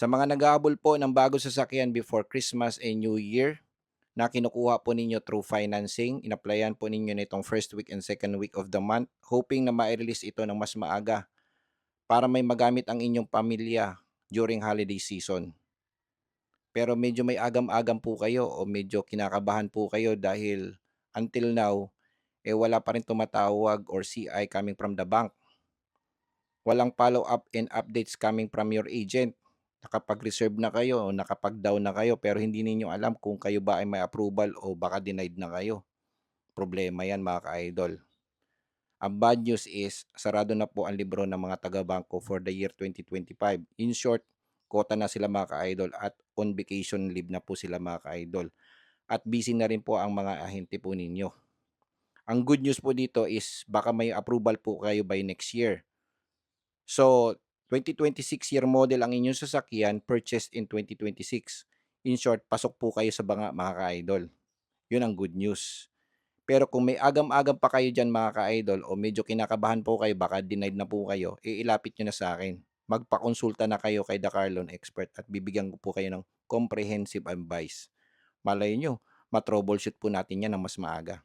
Sa mga nag-aabol po ng bagong sasakyan before Christmas and New Year na kinukuha po ninyo through financing, in-applyan po ninyo nitong first week and second week of the month, hoping na mai-release ito ng mas maaga para may magamit ang inyong pamilya during holiday season. Pero medyo may agam-agam po kayo o medyo kinakabahan po kayo dahil until now, wala pa rin tumatawag or CI coming from the bank. Walang follow-up and updates coming from your agent. Nakapag-reserve na kayo o nakapag-down na kayo pero hindi ninyo alam kung kayo ba ay may approval o baka denied na kayo. Problema yan mga ka-idol. Ang bad news is, sarado na po ang libro ng mga taga-bangko for the year 2025. In short, kota na sila mga ka-idol at on vacation leave na po sila mga ka-idol. At busy na rin po ang mga ahente po ninyo. Ang good news po dito is baka may approval po kayo by next year. So, 2026 year model ang inyong sasakyan purchased in 2026. In short, pasok po kayo sa mga ka-idol. Yun ang good news. Pero kung may agam-agam pa kayo diyan mga ka-idol o medyo kinakabahan po kayo, baka denied na po kayo, ilapit niyo na sa akin. Magpakonsulta na kayo kay The Car Loan Expert at bibigyan ko po kayo ng comprehensive advice. Malay niyo, ma-troubleshoot po natin 'yan ng mas maaga.